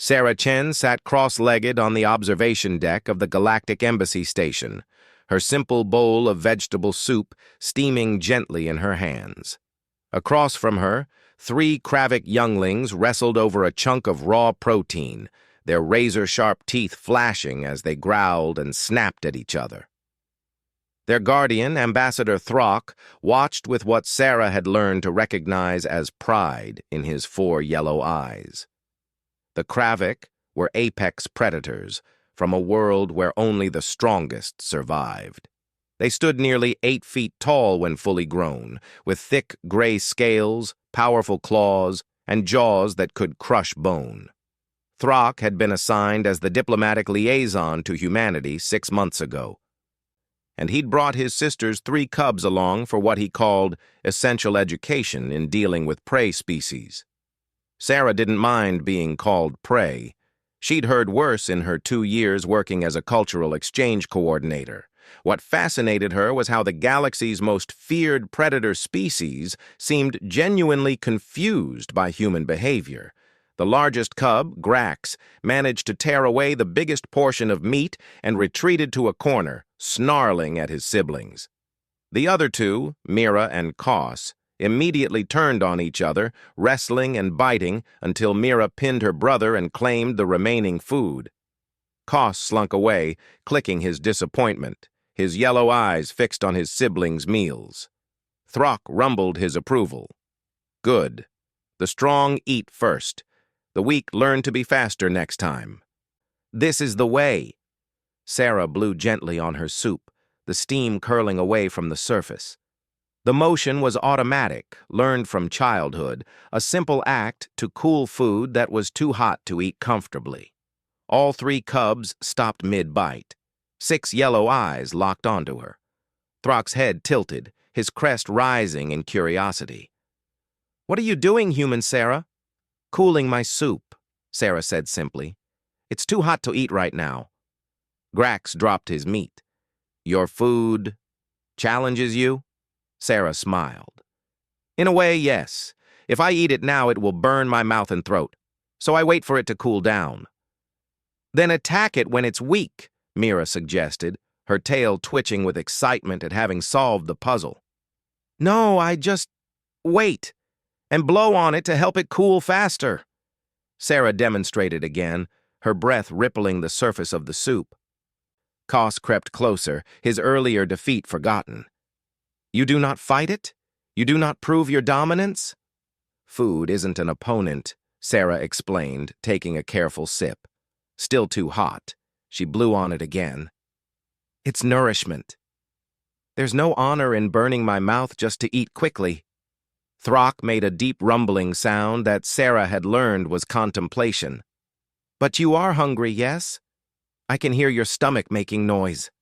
Sarah Chen sat cross-legged on the observation deck of the Galactic Embassy Station, her simple bowl of vegetable soup steaming gently in her hands. Across from her, 3 Kravik younglings wrestled over a chunk of raw protein, their razor-sharp teeth flashing as they growled and snapped at each other. Their guardian, Ambassador Throck, watched with what Sarah had learned to recognize as pride in his 4 yellow eyes. The Kravik were apex predators from a world where only the strongest survived. They stood nearly 8 feet tall when fully grown, with thick gray scales, powerful claws, and jaws that could crush bone. Throck had been assigned as the diplomatic liaison to humanity 6 months ago, and he'd brought his sister's 3 cubs along for what he called essential education in dealing with prey species. Sarah didn't mind being called prey. She'd heard worse in her 2 years working as a cultural exchange coordinator. What fascinated her was how the galaxy's most feared predator species seemed genuinely confused by human behavior. The largest cub, Grax, managed to tear away the biggest portion of meat and retreated to a corner, snarling at his siblings. The other 2, Mira and Koss, immediately turned on each other, wrestling and biting until Mira pinned her brother and claimed the remaining food. Koss slunk away, clicking his disappointment, his yellow eyes fixed on his siblings' meals. Throck rumbled his approval. Good. The strong eat first. The weak learn to be faster next time. This is the way. Sarah blew gently on her soup, the steam curling away from the surface. The motion was automatic, learned from childhood, a simple act to cool food that was too hot to eat comfortably. All 3 cubs stopped mid-bite. 6 yellow eyes locked onto her. Throck's head tilted, his crest rising in curiosity. "What are you doing, human Sarah?" "Cooling my soup," Sarah said simply. "It's too hot to eat right now." Grax dropped his meat. "Your food challenges you?" Sarah smiled. "In a way, yes. If I eat it now, it will burn my mouth and throat. So I wait for it to cool down." "Then attack it when it's weak," Mira suggested, her tail twitching with excitement at having solved the puzzle. "No, I just wait and blow on it to help it cool faster." Sarah demonstrated again, her breath rippling the surface of the soup. Koss crept closer, his earlier defeat forgotten. "You do not fight it? You do not prove your dominance?" "Food isn't an opponent," Sarah explained, taking a careful sip. Still too hot. She blew on it again. "It's nourishment. There's no honor in burning my mouth just to eat quickly." Throck made a deep rumbling sound that Sarah had learned was contemplation. "But you are hungry, yes? I can hear your stomach making noise."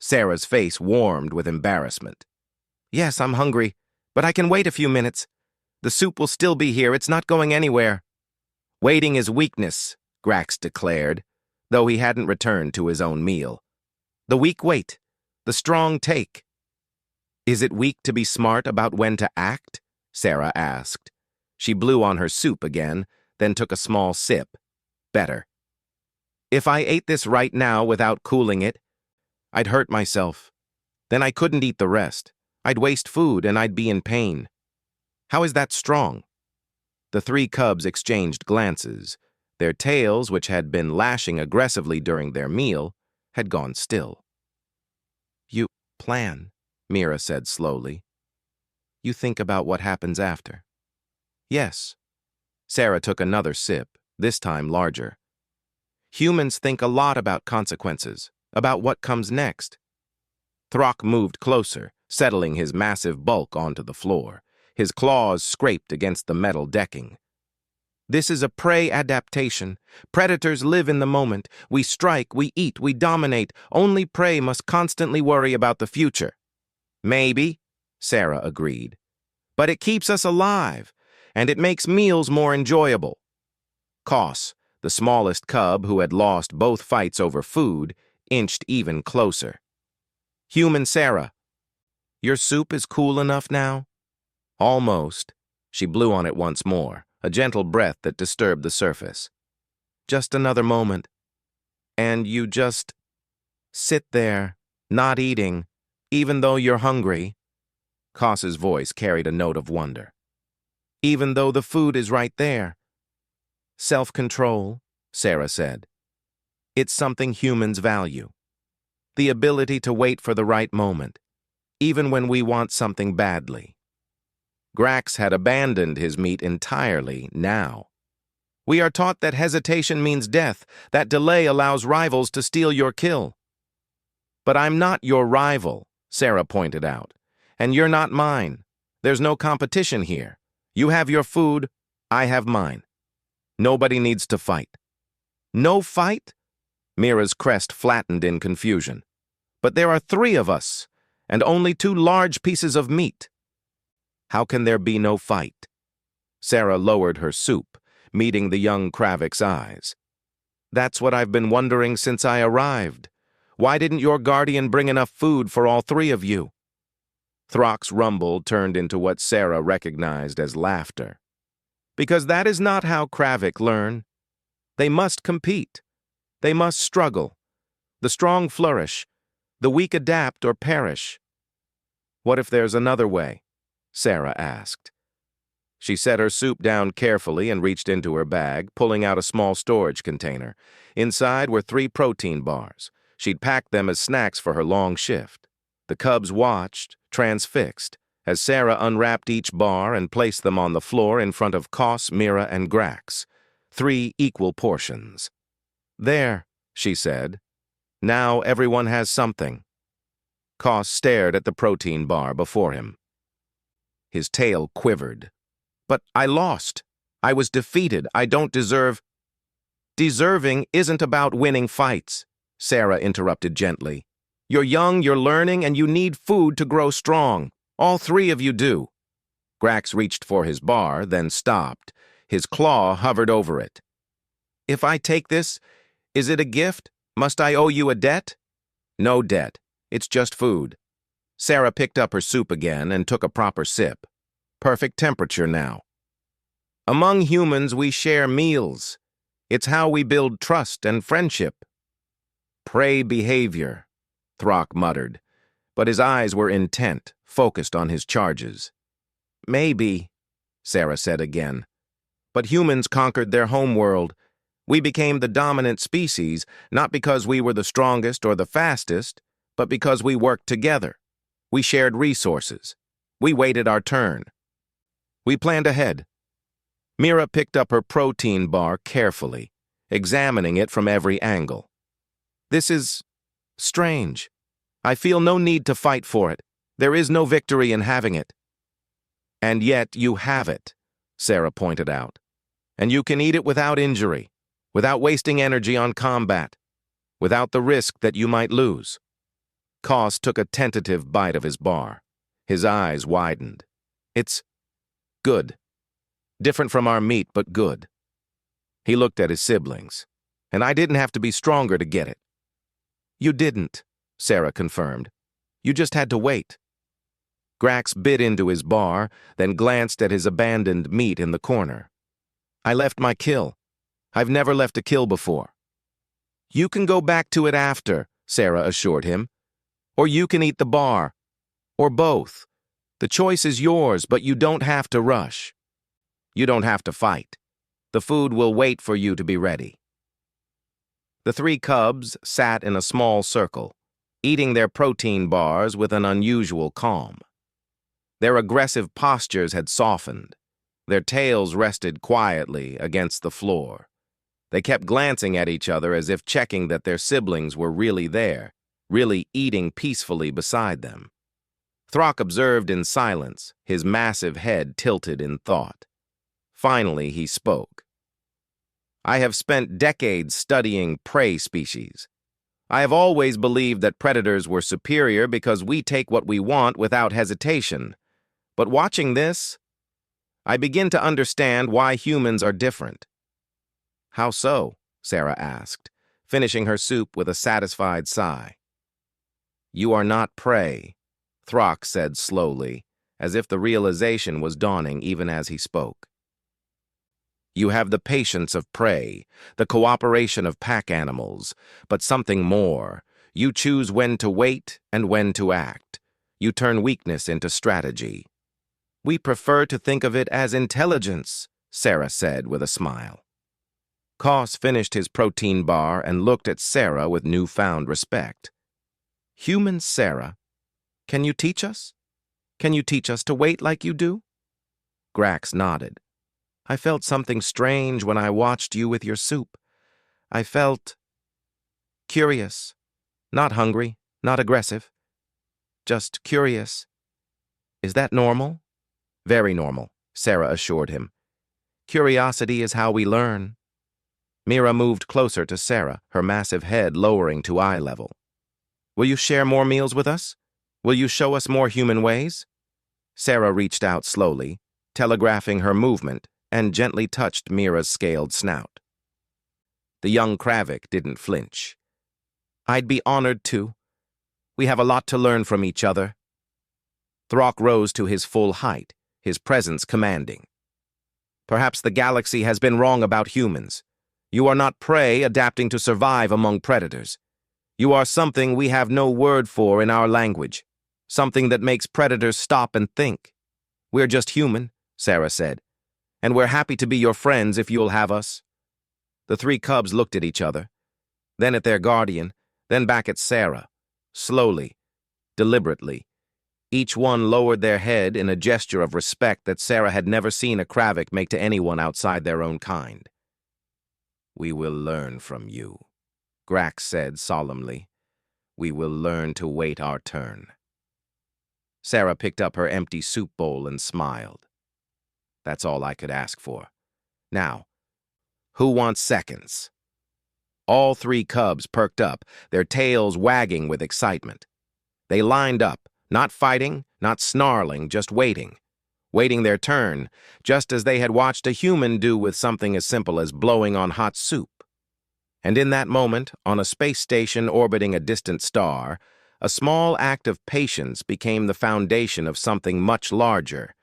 Sarah's face warmed with embarrassment. "Yes, I'm hungry, but I can wait a few minutes. The soup will still be here. It's not going anywhere." "Waiting is weakness," Grax declared, though he hadn't returned to his own meal. "The weak wait. The strong take." "Is it weak to be smart about when to act?" Sarah asked. She blew on her soup again, then took a small sip. Better. "If I ate this right now without cooling it, I'd hurt myself. Then I couldn't eat the rest. I'd waste food and I'd be in pain. How is that strong?" The 3 cubs exchanged glances. Their tails, which had been lashing aggressively during their meal, had gone still. "You plan," Mira said slowly. "You think about what happens after." "Yes." Sarah took another sip, this time larger. "Humans think a lot about consequences, about what comes next." Throck moved closer, settling his massive bulk onto the floor. His claws scraped against the metal decking. "This is a prey adaptation. Predators live in the moment. We strike, we eat, we dominate. Only prey must constantly worry about the future." "Maybe," Sarah agreed. "But it keeps us alive, and it makes meals more enjoyable." Koss, the smallest cub who had lost both fights over food, inched even closer. "Human Sarah, your soup is cool enough now?" "Almost." She blew on it once more, a gentle breath that disturbed the surface. Just another moment. And you just sit there, not eating, even though you're hungry. Koss's voice carried a note of wonder. Even though the food is right there. Self-control, Sarah said. It's something humans value. The ability to wait for the right moment, even when we want something badly. Grax had abandoned his meat entirely now. We are taught that hesitation means death, that delay allows rivals to steal your kill. But I'm not your rival, Sarah pointed out, and you're not mine. There's no competition here. You have your food, I have mine. Nobody needs to fight. No fight? Mira's crest flattened in confusion. But there are 3 of us, and only 2 large pieces of meat. How can there be no fight? Sarah lowered her soup, meeting the young Kravik's eyes. That's what I've been wondering since I arrived. Why didn't your guardian bring enough food for all 3 of you? Throck's rumble turned into what Sarah recognized as laughter. Because that is not how Kravik learn. They must compete. They must struggle. The strong flourish. The weak adapt or perish. What if there's another way? Sarah asked. She set her soup down carefully and reached into her bag, pulling out a small storage container. Inside were 3 protein bars. She'd packed them as snacks for her long shift. The cubs watched, transfixed, as Sarah unwrapped each bar and placed them on the floor in front of Koss, Mira, and Grax. 3 equal portions. There, she said. Now everyone has something. Koss stared at the protein bar before him. His tail quivered. But I lost. I was defeated. I don't deserve. Deserving isn't about winning fights, Sarah interrupted gently. You're young, you're learning, and you need food to grow strong. All 3 of you do. Grax reached for his bar, then stopped. His claw hovered over it. If I take this, is it a gift? Must I owe you a debt? No debt. It's just food. Sarah picked up her soup again and took a proper sip. Perfect temperature now. Among humans, we share meals. It's how we build trust and friendship. Prey behavior, Throck muttered, but his eyes were intent, focused on his charges. Maybe, Sarah said again. But humans conquered their homeworld. We became the dominant species, not because we were the strongest or the fastest, but because we worked together. We shared resources. We waited our turn. We planned ahead. Mira picked up her protein bar carefully, examining it from every angle. This is strange. I feel no need to fight for it. There is no victory in having it. And yet you have it, Sarah pointed out. And you can eat it without injury, without wasting energy on combat, without the risk that you might lose. Koss took a tentative bite of his bar. His eyes widened. It's good. Different from our meat, but good. He looked at his siblings. And I didn't have to be stronger to get it. You didn't, Sarah confirmed. You just had to wait. Grax bit into his bar, then glanced at his abandoned meat in the corner. I left my kill. I've never left a kill before. You can go back to it after, Sarah assured him. Or you can eat the bar. Or both. The choice is yours, but you don't have to rush. You don't have to fight. The food will wait for you to be ready. The 3 cubs sat in a small circle, eating their protein bars with an unusual calm. Their aggressive postures had softened. Their tails rested quietly against the floor. They kept glancing at each other as if checking that their siblings were really there, really eating peacefully beside them. Throck observed in silence, his massive head tilted in thought. Finally, he spoke. I have spent decades studying prey species. I have always believed that predators were superior because we take what we want without hesitation. But watching this, I begin to understand why humans are different. How so? Sarah asked, finishing her soup with a satisfied sigh. You are not prey, Throck said slowly, as if the realization was dawning even as he spoke. You have the patience of prey, the cooperation of pack animals, but something more. You choose when to wait and when to act. You turn weakness into strategy. We prefer to think of it as intelligence, Sarah said with a smile. Koss finished his protein bar and looked at Sarah with newfound respect. Human Sarah, can you teach us? Can you teach us to wait like you do? Grax nodded. I felt something strange when I watched you with your soup. I felt curious, not hungry, not aggressive, just curious. Is that normal? Very normal, Sarah assured him. Curiosity is how we learn. Mira moved closer to Sarah, her massive head lowering to eye level. Will you share more meals with us? Will you show us more human ways? Sarah reached out slowly, telegraphing her movement, and gently touched Mira's scaled snout. The young Kravik didn't flinch. I'd be honored to. We have a lot to learn from each other. Throck rose to his full height, his presence commanding. Perhaps the galaxy has been wrong about humans. You are not prey adapting to survive among predators. You are something we have no word for in our language, something that makes predators stop and think. We're just human, Sarah said, and we're happy to be your friends if you'll have us. The three cubs looked at each other, then at their guardian, then back at Sarah, slowly, deliberately. Each one lowered their head in a gesture of respect that Sarah had never seen a Kravik make to anyone outside their own kind. We will learn from you, Grax said solemnly. We will learn to wait our turn. Sarah picked up her empty soup bowl and smiled. That's all I could ask for. Now, who wants seconds? All three cubs perked up, their tails wagging with excitement. They lined up, not fighting, not snarling, just waiting. Waiting their turn, just as they had watched a human do with something as simple as blowing on hot soup. And in that moment, on a space station orbiting a distant star, a small act of patience became the foundation of something much larger,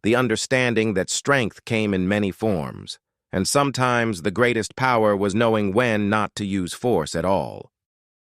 the understanding that strength came in many forms, and sometimes the greatest power was knowing when not to use force at all.